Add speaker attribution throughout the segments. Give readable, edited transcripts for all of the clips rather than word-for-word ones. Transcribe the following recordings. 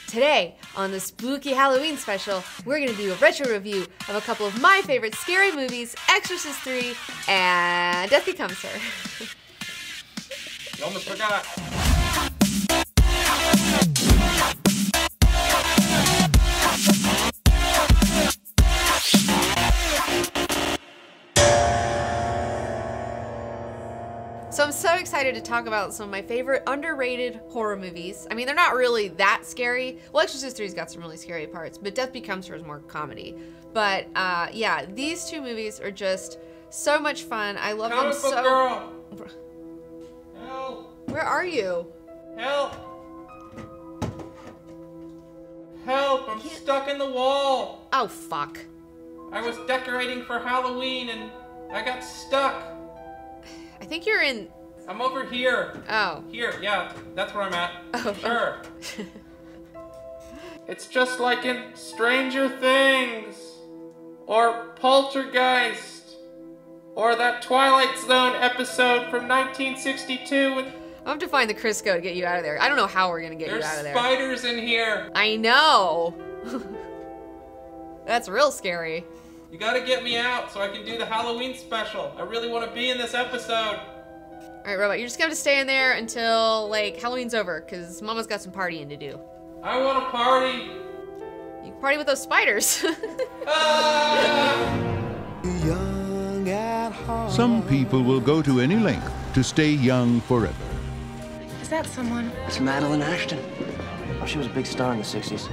Speaker 1: Today, on the spooky Halloween special, we're gonna do a retro review of a couple of my favorite scary movies, Exorcist III and Death Becomes Her.
Speaker 2: You almost forgot.
Speaker 1: So I'm so excited to talk about some of my favorite underrated horror movies. I mean, they're not really that scary. Well, Exorcist III's got some really scary parts, but Death Becomes Her is more comedy. But yeah, these two movies are just so much fun. I love them so.
Speaker 2: Girl. Help!
Speaker 1: Where are you?
Speaker 2: Help! Help! I'm stuck in the wall.
Speaker 1: Oh fuck!
Speaker 2: I was decorating for Halloween and I got stuck.
Speaker 1: I think you're in.
Speaker 2: I'm over here.
Speaker 1: Oh.
Speaker 2: Here, yeah, that's where I'm at.
Speaker 1: Oh.
Speaker 2: Sure. It's just like in Stranger Things, or Poltergeist, or that Twilight Zone episode from 1962 with.
Speaker 1: I'll have to find the Crisco to get you out of there. I don't know how we're gonna get you out of there.
Speaker 2: There's spiders in here.
Speaker 1: I know. That's real scary.
Speaker 2: You gotta get me out so I can do the Halloween special. I really want to be in this episode.
Speaker 1: All right, Robot, you're just gonna have to stay in there until like Halloween's over, cause Mama's got some partying to do.
Speaker 2: I want to party.
Speaker 1: You can party with those spiders.
Speaker 3: Some people will go to any length to stay young forever.
Speaker 4: Is that someone?
Speaker 5: It's Madeline Ashton. Oh, she was a big star in the 60s.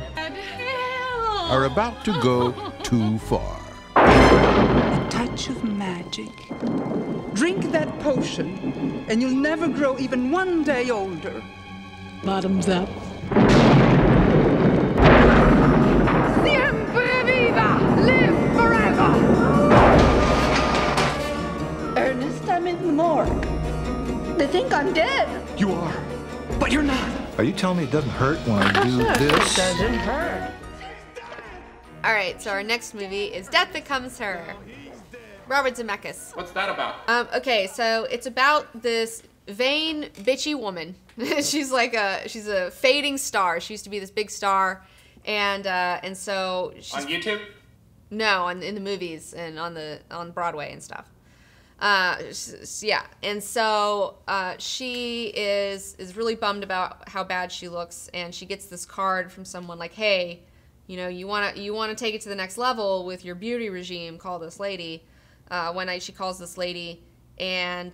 Speaker 3: Are about to go too far.
Speaker 6: A touch of magic. Drink that potion, and you'll never grow even one day older. Bottoms up. Siempre viva! Live forever! Ernest, I'm in the morgue. They think I'm dead.
Speaker 7: You are, but you're not. Are you telling me it doesn't hurt when I do this?
Speaker 6: It doesn't hurt.
Speaker 1: Alright, so our next movie is Death Becomes Her. Robert Zemeckis.
Speaker 2: What's that about?
Speaker 1: Okay, so it's about this vain, bitchy woman. she's a fading star. She used to be this big star, and so she's,
Speaker 2: on YouTube?
Speaker 1: No, in the movies and on Broadway and stuff. Yeah, and so she is really bummed about how bad she looks, and she gets this card from someone like, hey, you know, you wanna take it to the next level with your beauty regime. Call this lady. One night she calls this lady, and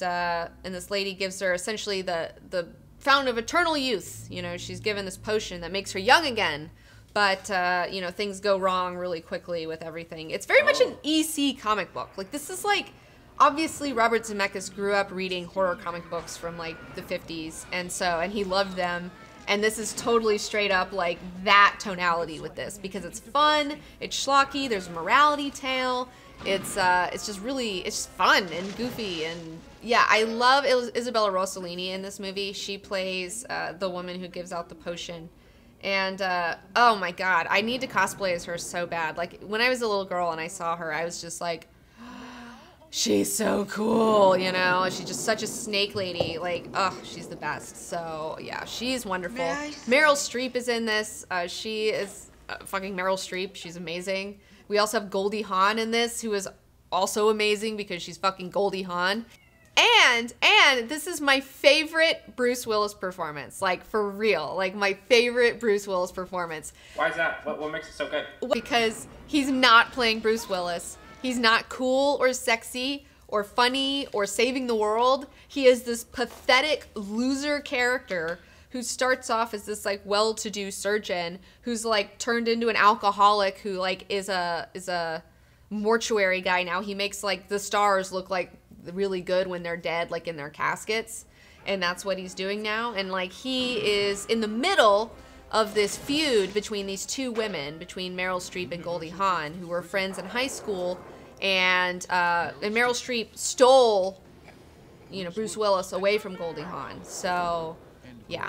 Speaker 1: this lady gives her essentially the fountain of eternal youth. You know, she's given this potion that makes her young again, but you know, things go wrong really quickly with everything. It's very much an EC comic book. Like, this is like, obviously Robert Zemeckis grew up reading horror comic books from like the 50s, and he loved them. And this is totally straight up like that tonality with this, because it's fun, it's schlocky, there's a morality tale, it's just fun and goofy, and yeah, I love Isabella Rossellini in this movie. She plays the woman who gives out the potion, and oh my god, I need to cosplay as her so bad. Like, when I was a little girl and I saw her, I was just like, she's so cool, you know? She's just such a snake lady. Like, oh, she's the best. So, yeah, she's wonderful. Meryl Streep is in this. She is fucking Meryl Streep. She's amazing. We also have Goldie Hawn in this, who is also amazing because she's fucking Goldie Hawn. And this is my favorite Bruce Willis performance. Like, for real. Like, my favorite Bruce Willis performance.
Speaker 2: Why is that? What makes it so good?
Speaker 1: Because he's not playing Bruce Willis. He's not cool or sexy or funny or saving the world. He is this pathetic loser character who starts off as this like well-to-do surgeon who's like turned into an alcoholic who like is a mortuary guy now. He makes like the stars look like really good when they're dead, like in their caskets, and that's what he's doing now. And like, he is in the middle of this feud between these two women, between Meryl Streep and Goldie Hawn, who were friends in high school, and Meryl Streep stole, you know, Bruce Willis away from Goldie Hawn. So, yeah,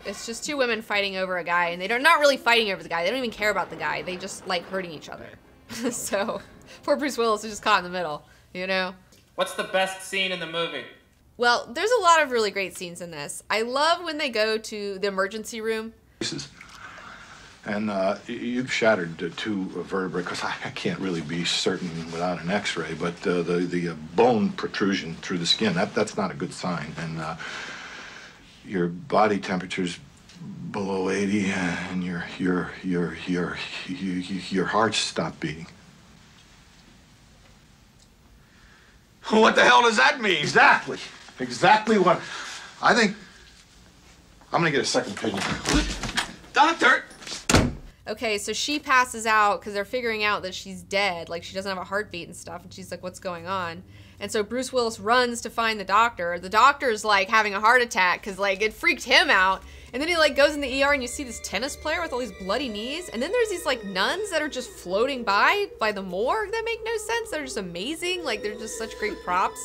Speaker 1: it's just two women fighting over a guy, and they're not really fighting over the guy. They don't even care about the guy. They just like hurting each other. So, poor Bruce Willis is just caught in the middle, you know?
Speaker 2: What's the best scene in the movie?
Speaker 1: Well, there's a lot of really great scenes in this. I love when they go to the emergency room.
Speaker 7: And you've shattered two vertebrae, because I can't really be certain without an x-ray, but the bone protrusion through the skin, that's not a good sign. And your body temperature's below 80, and your heart's stopped beating. What the hell does that mean? Exactly what... I think I'm gonna get a second opinion. Doctor!
Speaker 1: Okay, so she passes out because they're figuring out that she's dead. Like, she doesn't have a heartbeat and stuff. And she's like, what's going on? And so Bruce Willis runs to find the doctor. The doctor's, like, having a heart attack because, like, it freaked him out. And then he, like, goes in the ER and you see this tennis player with all these bloody knees. And then there's these, like, nuns that are just floating by the morgue that make no sense. They're just amazing. Like, they're just such great props.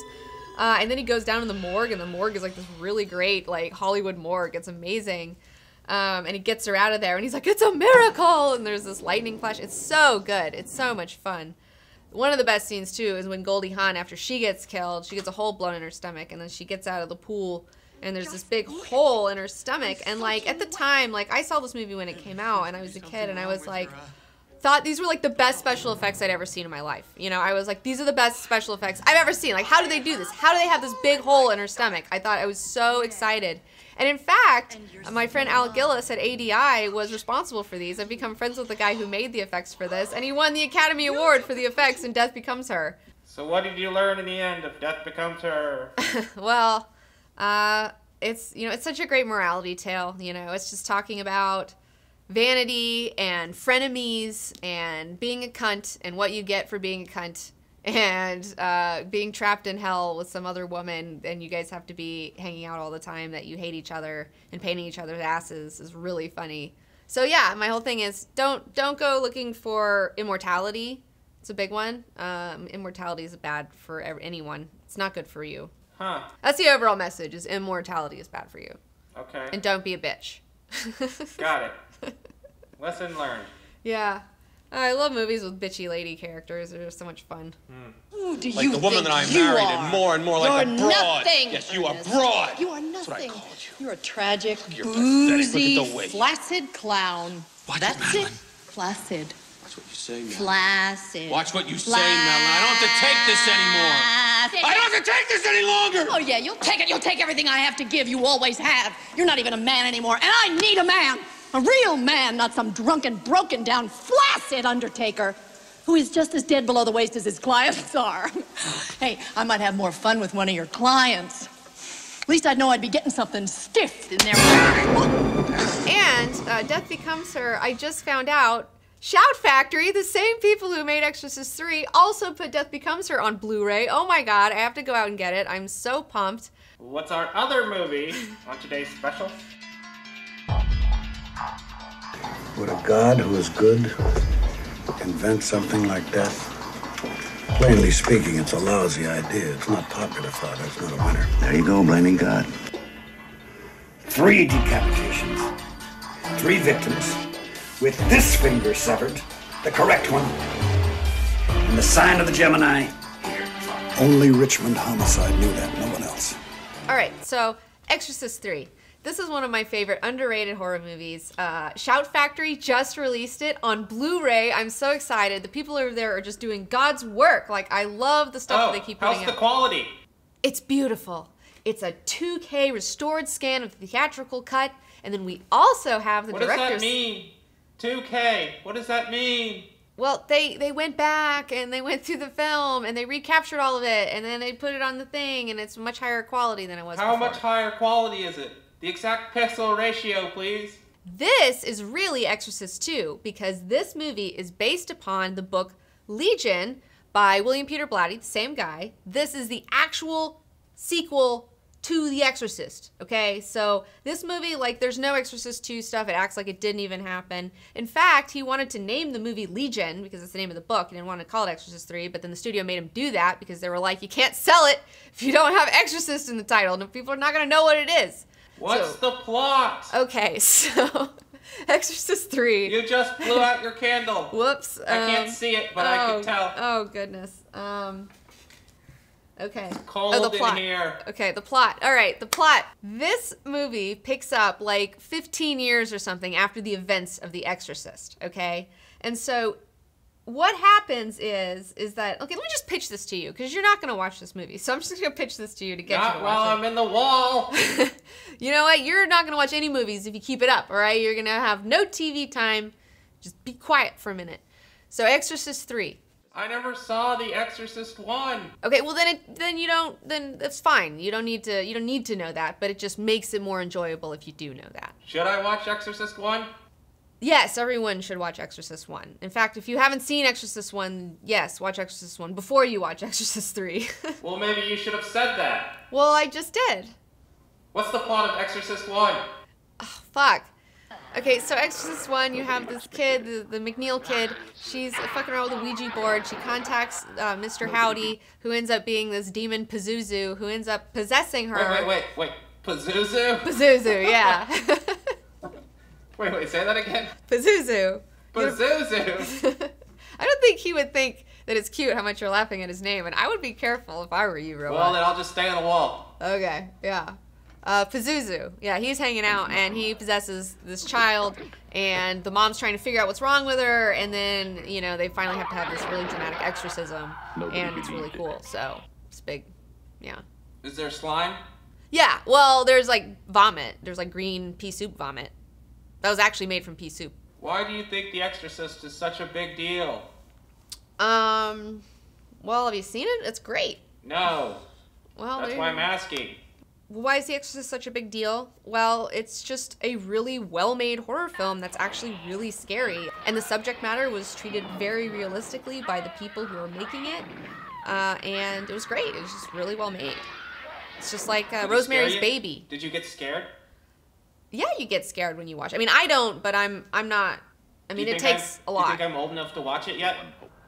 Speaker 1: And then he goes down in the morgue, and the morgue is, like, this really great, like, Hollywood morgue. It's amazing. And he gets her out of there, and he's like, it's a miracle! And there's this lightning flash. It's so good. It's so much fun. One of the best scenes, too, is when Goldie Hawn, after she gets killed, she gets a hole blown in her stomach, and then she gets out of the pool, and there's this big hole in her stomach. And, like, at the time, like, I saw this movie when it came out, and I was a kid, and I was like, thought these were, like, the best special effects I'd ever seen in my life. You know, I was like, these are the best special effects I've ever seen. Like, how do they do this? How do they have this big hole in her stomach? I thought, I was so excited. And in fact, my friend Al Gillis at ADI was responsible for these. I've become friends with the guy who made the effects for this, and he won the Academy Award for the effects in Death Becomes Her.
Speaker 2: So what did you learn in the end of Death Becomes Her?
Speaker 1: Well, it's, you know, it's such a great morality tale. You know, it's just talking about vanity and frenemies and being a cunt and what you get for being a cunt. And being trapped in hell with some other woman, and you guys have to be hanging out all the time, that you hate each other and painting each other's asses, is really funny. So yeah, my whole thing is don't go looking for immortality. It's a big one. Immortality is bad for anyone. It's not good for you.
Speaker 2: Huh.
Speaker 1: That's the overall message, is immortality is bad for you.
Speaker 2: Okay.
Speaker 1: And don't be a bitch.
Speaker 2: Got it. Lesson learned.
Speaker 1: Yeah. I love movies with bitchy lady characters. They're just so much fun.
Speaker 8: Who do
Speaker 9: like
Speaker 8: you
Speaker 9: the woman
Speaker 8: think
Speaker 9: that I
Speaker 8: you
Speaker 9: married,
Speaker 8: are?
Speaker 9: and more like
Speaker 8: You're
Speaker 9: a broad.
Speaker 8: Nothing,
Speaker 9: Yes, you are
Speaker 8: Ernest.
Speaker 9: broad.
Speaker 8: You are
Speaker 9: That's what I
Speaker 8: nothing.
Speaker 9: called you.
Speaker 8: You're a tragic,
Speaker 9: You're pathetic.
Speaker 8: boozy,
Speaker 9: Look at the way.
Speaker 8: flaccid clown.
Speaker 9: Watch
Speaker 8: That's
Speaker 9: it, Madeline.
Speaker 8: it. Flaccid.
Speaker 9: That's what you say, Madeline.
Speaker 8: Flaccid.
Speaker 9: Watch what you say, Madeline. I don't have to take this anymore. I don't have to take this any longer.
Speaker 8: Oh, yeah, you'll take it. You'll take everything I have to give. You always have. You're not even a man anymore, and I need a man. A real man, not some drunken, broken-down, flaccid undertaker who is just as dead below the waist as his clients are. Hey, I might have more fun with one of your clients. At least I'd know I'd be getting something stiff in there.
Speaker 1: And Death Becomes Her, I just found out, Shout Factory, the same people who made Exorcist III, also put Death Becomes Her on Blu-ray. Oh my god, I have to go out and get it. I'm so pumped.
Speaker 2: What's our other movie on today's special?
Speaker 10: Would a god who is good invent something like death? Plainly speaking, it's a lousy idea. It's not popular thought. It's not a winner.
Speaker 11: There you go, blaming God.
Speaker 10: 3 decapitations. 3 victims. With this finger severed, the correct one. And the sign of the Gemini here. Only Richmond Homicide knew that, no one else.
Speaker 1: All right, so Exorcist III. This is one of my favorite underrated horror movies. Shout Factory just released it on Blu-ray. I'm so excited. The people over there are just doing God's work. Like, I love the stuff that they keep putting out.
Speaker 2: How's the quality?
Speaker 1: It's beautiful. It's a 2K restored scan of the theatrical cut, and then we also have the director's...
Speaker 2: What does that mean? 2K. What does that mean?
Speaker 1: Well, they went back and they went through the film and they recaptured all of it, and then they put it on the thing, and it's much higher quality than it was
Speaker 2: How
Speaker 1: before.
Speaker 2: much higher quality is it? The exact pixel ratio, please.
Speaker 1: This is really Exorcist II, because this movie is based upon the book Legion by William Peter Blatty, the same guy. This is the actual sequel to The Exorcist, okay? So this movie, like, there's no Exorcist II stuff. It acts like it didn't even happen. In fact, he wanted to name the movie Legion because it's the name of the book. He didn't want to call it Exorcist III, but then the studio made him do that because they were like, you can't sell it if you don't have Exorcist in the title. And people are not going to know what it is.
Speaker 2: What's the plot?
Speaker 1: Okay, so Exorcist III.
Speaker 2: You just blew out your candle.
Speaker 1: Whoops.
Speaker 2: I can't see it, but I can tell.
Speaker 1: Oh, goodness. Okay.
Speaker 2: Cold
Speaker 1: oh, the plot.
Speaker 2: in here.
Speaker 1: Okay, the plot. All right, the plot. This movie picks up like 15 years or something after the events of The Exorcist, okay? And so what happens is that, okay, let me just pitch this to you because you're not going to watch this movie. So I'm just going to pitch this to you to get you to watch
Speaker 2: while
Speaker 1: it.
Speaker 2: I'm in the wall.
Speaker 1: You know what? You're not going to watch any movies if you keep it up, all right? You're going to have no TV time. Just be quiet for a minute. So Exorcist III.
Speaker 2: I never saw The Exorcist 1.
Speaker 1: Okay, well then that's fine. You don't need to know that, but it just makes it more enjoyable if you do know that.
Speaker 2: Should I watch Exorcist 1?
Speaker 1: Yes, everyone should watch Exorcist 1. In fact, if you haven't seen Exorcist 1, yes, watch Exorcist 1 before you watch Exorcist 3.
Speaker 2: Well, maybe you should have said that.
Speaker 1: Well, I just did.
Speaker 2: What's the plot of Exorcist 1?
Speaker 1: Oh, fuck. Okay, so Exorcist 1, you have this kid, the McNeil kid. She's fucking around with a Ouija board. She contacts Mr. Howdy, who ends up being this demon Pazuzu, who ends up possessing her.
Speaker 2: Wait. Pazuzu?
Speaker 1: Pazuzu, yeah.
Speaker 2: Wait, say that again?
Speaker 1: Pazuzu.
Speaker 2: Pazuzu.
Speaker 1: I don't think he would think that it's cute how much you're laughing at his name, and I would be careful if I were you, Robot.
Speaker 2: Well, then I'll just stay on the wall.
Speaker 1: Okay, yeah. Pazuzu. Yeah, he's hanging out, and he possesses this child, and the mom's trying to figure out what's wrong with her, and then, you know, they finally have to have this really dramatic exorcism, and it's really cool, so it's big, yeah.
Speaker 2: Is there slime?
Speaker 1: Yeah, well, there's, like, vomit. There's, like, green pea soup vomit. That was actually made from pea soup.
Speaker 2: Why do you think The Exorcist is such a big deal?
Speaker 1: Well, have you seen it? It's great.
Speaker 2: No.
Speaker 1: Well,
Speaker 2: that's why I'm asking.
Speaker 1: Why is The Exorcist such a big deal? Well, it's just a really well-made horror film that's actually really scary. And the subject matter was treated very realistically by the people who were making it. And it was great. It was just really well made. It's just like Rosemary's Baby.
Speaker 2: Did you get scared?
Speaker 1: Yeah, you get scared when you watch it. I mean, I don't, but I'm not. I mean, it takes a lot.
Speaker 2: Do you think I'm old enough to watch it yet?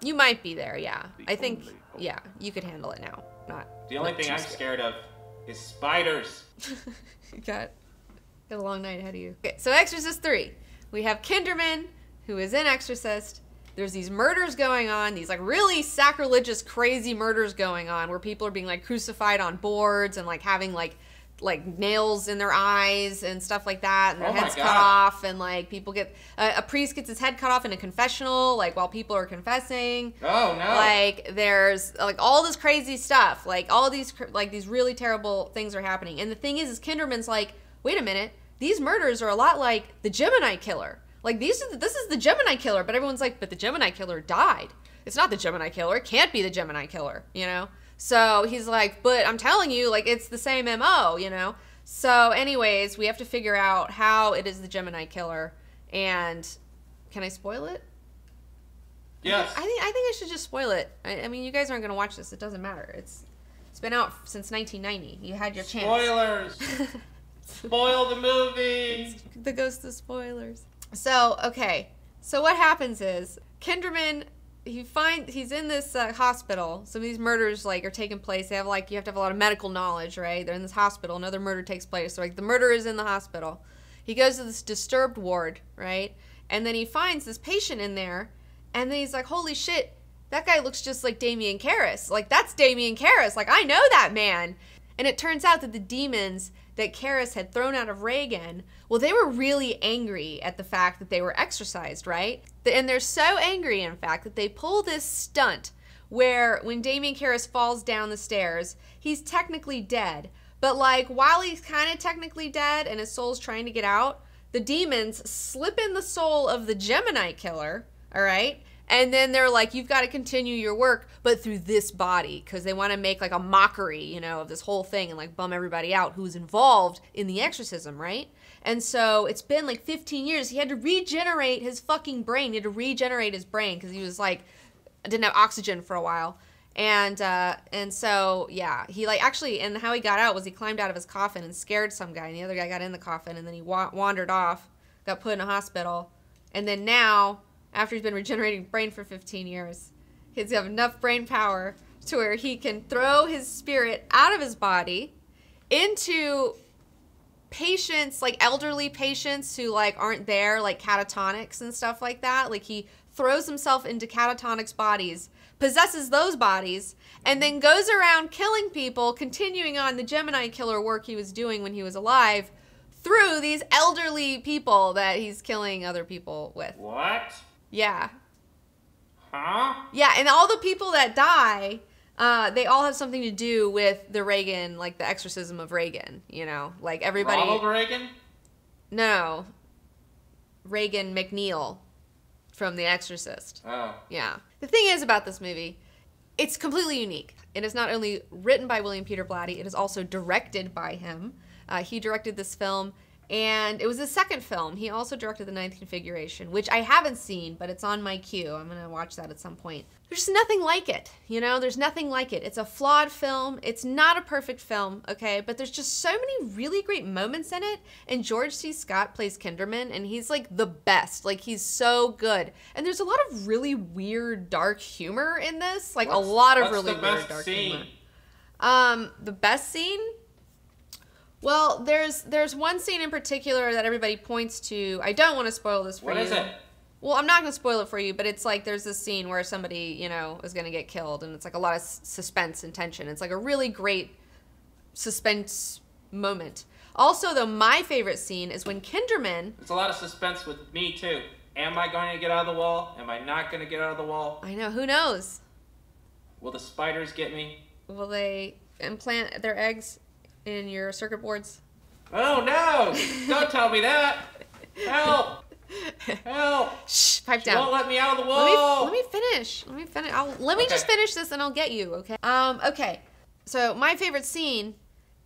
Speaker 1: You might be there, yeah. I think, yeah, you could handle it now. Not.
Speaker 2: The only thing I'm scared of is spiders.
Speaker 1: You got a long night ahead of you. Okay, so Exorcist 3. We have Kinderman, who is in Exorcist. There's these murders going on, these like really sacrilegious, crazy murders going on where people are being like crucified on boards and like having like nails in their eyes and stuff like that, and their heads cut off, and like people get a priest gets his head cut off in a confessional, like while people are confessing.
Speaker 2: Oh no!
Speaker 1: Like there's like all this crazy stuff, like all these really terrible things are happening. And the thing is Kinderman's like, wait a minute, these murders are a lot like the Gemini Killer. Like this is the Gemini Killer, but everyone's like, but the Gemini Killer died. It's not the Gemini Killer. It can't be the Gemini Killer, you know? So he's like, but I'm telling you, like, it's the same MO, you know? So anyways, we have to figure out how it is the Gemini Killer. And can I spoil it?
Speaker 2: Yes.
Speaker 1: I think I should just spoil it. I mean, you guys aren't going to watch this. It doesn't matter. It's been out since 1990. You had your chance.
Speaker 2: Spoilers. Spoil the movie.
Speaker 1: The ghost of spoilers. So, okay. So what happens is Kinderman, he's in this hospital. Some of these murders like are taking place. They have like, you have to have a lot of medical knowledge, right? They're in this hospital. Another murder takes place. So like the murder is in the hospital. He goes to this disturbed ward, right? And then he finds this patient in there, and then he's like, holy shit, that guy looks just like Damien Karras. Like, that's Damien Karras. Like, I know that man. And it turns out that the demons that Karras had thrown out of Reagan, well, they were really angry at the fact that they were exorcised, right? And they're so angry, in fact, that they pull this stunt where when Damien Karras falls down the stairs, he's technically dead. But, like, while he's kind of technically dead and his soul's trying to get out, the demons slip in the soul of the Gemini Killer, all right? And then they're like, you've got to continue your work, but through this body, because they want to make like a mockery, you know, of this whole thing and like bum everybody out who's involved in the exorcism, right? And so it's been like 15 years. He had to regenerate his fucking brain. He had to regenerate his brain because he was like, didn't have oxygen for a while. And so, yeah, he like actually, and how he got out was he climbed out of his coffin and scared some guy, and the other guy got in the coffin, and then he wandered off, got put in a hospital. And then now, after he's been regenerating brain for 15 years, he's got enough brain power to where he can throw his spirit out of his body into patients, like elderly patients who like aren't there, like catatonics and stuff like that. Like he throws himself into catatonics bodies, possesses those bodies, and then goes around killing people, continuing on the Gemini killer work he was doing when he was alive through these elderly people that he's killing other people with.
Speaker 2: What?
Speaker 1: Yeah.
Speaker 2: Huh?
Speaker 1: Yeah, and all the people that die, they all have something to do with the Reagan, like the exorcism of Reagan, you know? Like everybody...
Speaker 2: Ronald Reagan?
Speaker 1: No. Reagan McNeil from The Exorcist.
Speaker 2: Oh.
Speaker 1: Yeah. The thing is about this movie, it's completely unique. It is not only written by William Peter Blatty, it is also directed by him. He directed this film, and it was his second film. He also directed The Ninth Configuration, which I haven't seen, but it's on my queue. I'm going to watch that at some point. There's just nothing like it, you know? There's nothing like it. It's a flawed film. It's not a perfect film, okay? But there's just so many really great moments in it, and George C. Scott plays Kinderman, and he's, like, the best. Like, he's so good. And there's a lot of really weird, dark humor in this. Like, a lot of really weird, dark humor. The best scene? Well, there's one scene in particular that everybody points to. I don't want to spoil this for you.
Speaker 2: What is it?
Speaker 1: Well, I'm not going to spoil it for you, but it's like there's this scene where somebody, you know, is going to get killed, and it's like a lot of suspense and tension. It's like a really great suspense moment. Also, though, my favorite scene is when Kinderman...
Speaker 2: It's a lot of suspense with me, too. Am I going to get out of the wall? Am I not going to get out of the wall?
Speaker 1: I know. Who knows?
Speaker 2: Will the spiders get me?
Speaker 1: Will they implant their eggs in your circuit boards?
Speaker 2: Oh, no! Don't tell me that! Help! Help!
Speaker 1: Shh, pipe down.
Speaker 2: She won't let me out of the wall.
Speaker 1: Let me finish. Let me just finish this and I'll get you, okay? Okay. So my favorite scene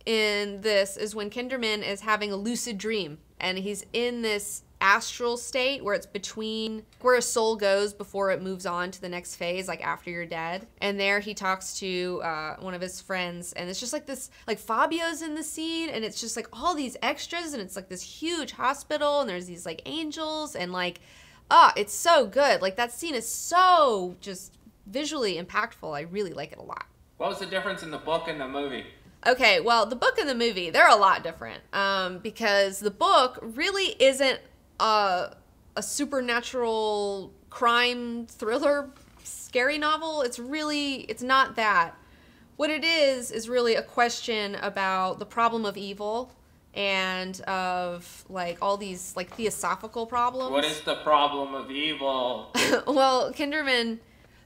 Speaker 1: in this is when Kinderman is having a lucid dream, and he's in this astral state where it's between where a soul goes before it moves on to the next phase, like after you're dead. And there he talks to one of his friends, and it's just like this, like Fabio's in the scene, and it's just like all these extras, and it's like this huge hospital, and there's these like angels, and like, it's so good. Like that scene is so just visually impactful. I really like it a lot.
Speaker 2: What was the difference in the book and the movie?
Speaker 1: Okay, well, the book and the movie, they're a lot different, because the book really isn't a supernatural crime thriller scary novel. It's not that. What it is really a question about the problem of evil and of like all these like theosophical problems.
Speaker 2: What is the problem of evil?
Speaker 1: Well, Kinderman,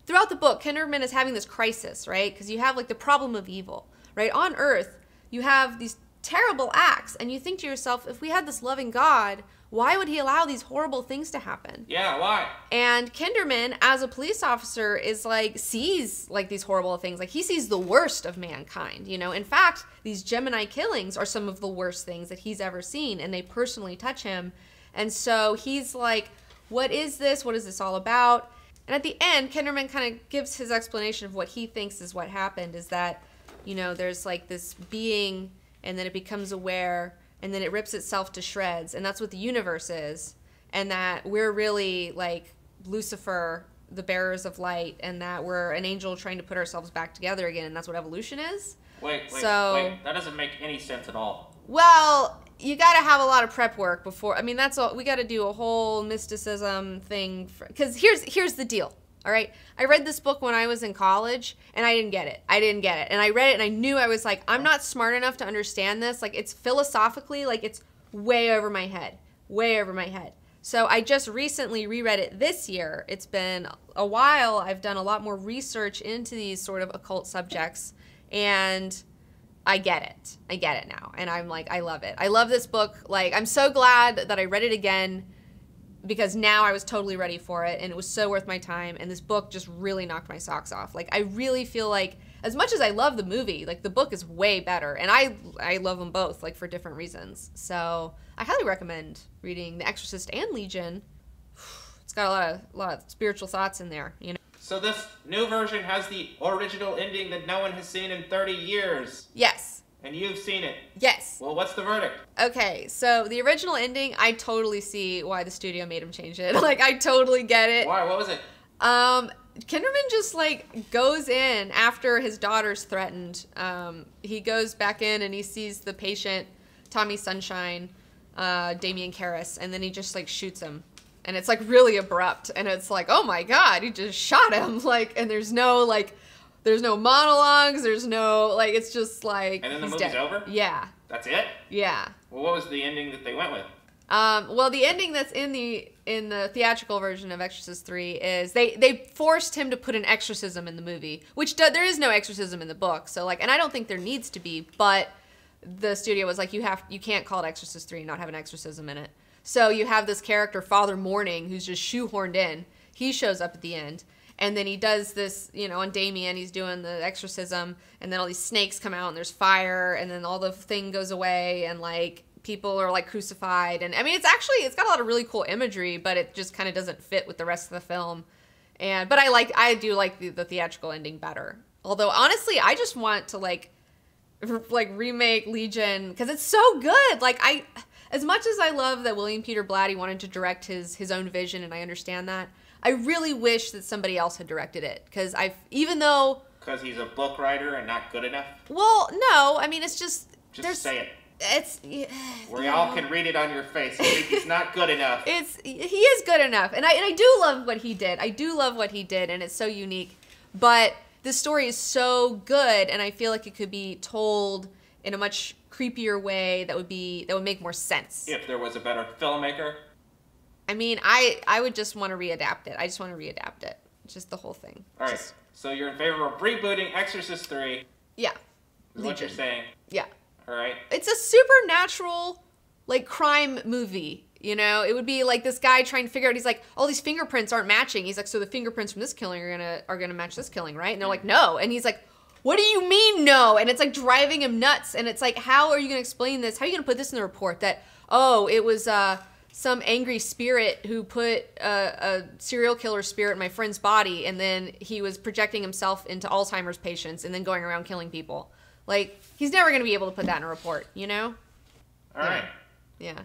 Speaker 1: throughout the book, Kinderman is having this crisis, right? Because you have like the problem of evil, right? On Earth, you have these terrible acts, and you think to yourself, if we had this loving God, why would he allow these horrible things to happen?
Speaker 2: Yeah, why?
Speaker 1: And Kinderman, as a police officer, is like, sees like these horrible things. Like he sees the worst of mankind, you know? In fact, these Gemini killings are some of the worst things that he's ever seen, and they personally touch him. And so he's like, what is this? What is this all about? And at the end, Kinderman kind of gives his explanation of what he thinks is what happened, is that, you know, there's like this being, and then it becomes aware, and then it rips itself to shreds, and that's what the universe is, and that we're really like Lucifer, the bearers of light, and that we're an angel trying to put ourselves back together again, and that's what evolution is.
Speaker 2: Wait, that doesn't make any sense at all.
Speaker 1: Well, you got to have a lot of prep work before. I mean, that's all. We got to do a whole mysticism thing, because here's the deal. All right, I read this book when I was in college, and I didn't get it. And I read it, and I knew, I was like, I'm not smart enough to understand this. Like, it's philosophically, like, it's way over my head. Way over my head. So I just recently reread it this year. It's been a while. I've done a lot more research into these sort of occult subjects, and I get it. I get it now. And I'm like, I love it. I love this book. Like, I'm so glad that I read it again, because now I was totally ready for it, and it was so worth my time, and this book just really knocked my socks off. Like, I really feel like, as much as I love the movie, like, the book is way better, and I love them both, like, for different reasons. So I highly recommend reading The Exorcist and Legion. It's got a lot of spiritual thoughts in there, you know.
Speaker 2: So this new version has the original ending that no one has seen in 30 years.
Speaker 1: Yes.
Speaker 2: And you've seen it.
Speaker 1: Yes.
Speaker 2: Well, what's the verdict?
Speaker 1: Okay, so the original ending, I totally see why the studio made him change it. Like, I totally get it.
Speaker 2: Why? What was it?
Speaker 1: Kinderman just, like, goes in after his daughter's threatened. He goes back in and he sees the patient, Tommy Sunshine, Damian Karras, and then he just, like, shoots him. and it's like really abrupt, and it's like, oh my god, he just shot him, like, and there's no monologues, there's no, like, it's just like,
Speaker 2: and then the
Speaker 1: he's
Speaker 2: movie's
Speaker 1: dead.
Speaker 2: over?
Speaker 1: Yeah.
Speaker 2: That's it?
Speaker 1: Yeah.
Speaker 2: Well, what was the ending that they went with?
Speaker 1: Well, the ending that's in the theatrical version of Exorcist III is they forced him to put an exorcism in the movie, which there is no exorcism in the book. So like, and I don't think there needs to be, but the studio was like, you can't call it Exorcist III and not have an exorcism in it. So you have this character, Father Morning, who's just shoehorned in. He shows up at the end, and then he does this, you know, on Damien, he's doing the exorcism, and then all these snakes come out, and there's fire, and then all the thing goes away, and like, people are like crucified, and I mean, it's got a lot of really cool imagery, but it just kind of doesn't fit with the rest of the film. But I do like the theatrical ending better. Although honestly, I just want to like remake Legion because it's so good. Like as much as I love that William Peter Blatty wanted to direct his own vision, and I understand that, I really wish that somebody else had directed it because
Speaker 2: because he's a book writer and not good enough.
Speaker 1: Well, no, I mean it's just
Speaker 2: say it.
Speaker 1: We
Speaker 2: all can read it on your face. I think he's not good enough.
Speaker 1: He is good enough, and I do love what he did. I do love what he did, and it's so unique. But this story is so good, and I feel like it could be told in a much creepier way that would make more sense.
Speaker 2: If there was a better filmmaker.
Speaker 1: I mean, I would just want to readapt it. I just want to readapt it. Just the whole thing.
Speaker 2: All right. So you're in favor of rebooting Exorcist III?
Speaker 1: Yeah.
Speaker 2: Is what you're saying?
Speaker 1: Yeah.
Speaker 2: All right.
Speaker 1: It's a supernatural, like, crime movie, you know? It would be like this guy trying to figure out, he's like, all these fingerprints aren't matching. He's like, so the fingerprints from this killing are gonna match this killing, right? And they're like, no. And he's like, what do you mean no? And it's like driving him nuts. And it's like, how are you gonna explain this? How are you gonna put this in the report that, oh, it was some angry spirit who put a serial killer spirit in my friend's body, and then he was projecting himself into Alzheimer's patients and then going around killing people. Like, he's never going to be able to put that in a report, you know?
Speaker 2: All right.
Speaker 1: Yeah.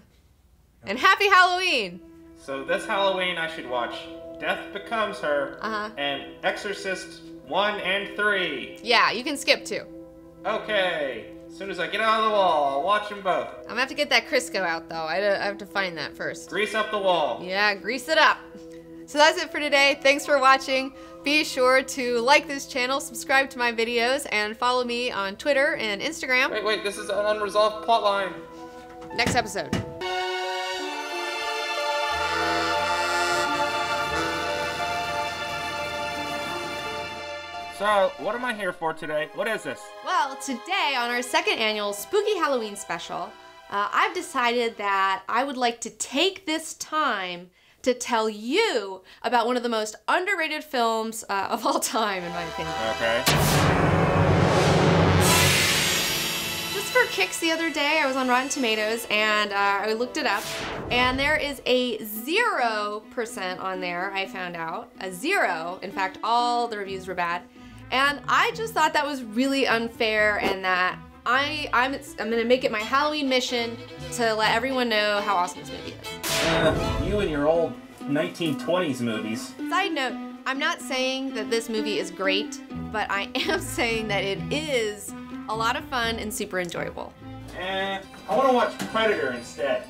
Speaker 1: And happy Halloween!
Speaker 2: So this Halloween I should watch Death Becomes Her and Exorcist 1 and 3.
Speaker 1: Yeah, you can skip 2.
Speaker 2: Okay. As soon as I get out of the wall, I'll watch them both.
Speaker 1: I'm gonna have to get that Crisco out, though. I have to find that first.
Speaker 2: Grease up the wall.
Speaker 1: Yeah, grease it up. So that's it for today. Thanks for watching. Be sure to like this channel, subscribe to my videos, and follow me on Twitter and Instagram.
Speaker 2: Wait, this is an unresolved plotline.
Speaker 1: Next episode.
Speaker 2: So, what am I here for today? What is this?
Speaker 1: Well, today on our second annual Spooky Halloween special, I've decided that I would like to take this time to tell you about one of the most underrated films of all time, in my opinion.
Speaker 2: Okay.
Speaker 1: Just for kicks the other day, I was on Rotten Tomatoes, and I looked it up, and there is a 0% on there, I found out. A 0. In fact, all the reviews were bad. And I just thought that was really unfair, and that I'm gonna make it my Halloween mission to let everyone know how awesome this movie is.
Speaker 2: You and your old 1920s movies.
Speaker 1: Side note, I'm not saying that this movie is great, but I am saying that it is a lot of fun and super enjoyable.
Speaker 2: I wanna watch Predator instead.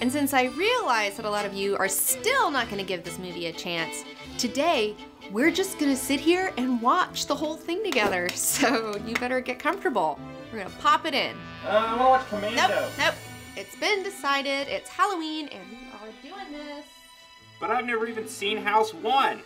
Speaker 1: And since I realize that a lot of you are still not gonna give this movie a chance, today, we're just gonna sit here and watch the whole thing together. So you better get comfortable. We're gonna pop it in.
Speaker 2: I wanna watch Commando.
Speaker 1: Nope. It's been decided. It's Halloween and we are doing this.
Speaker 2: But I've never even seen House 1.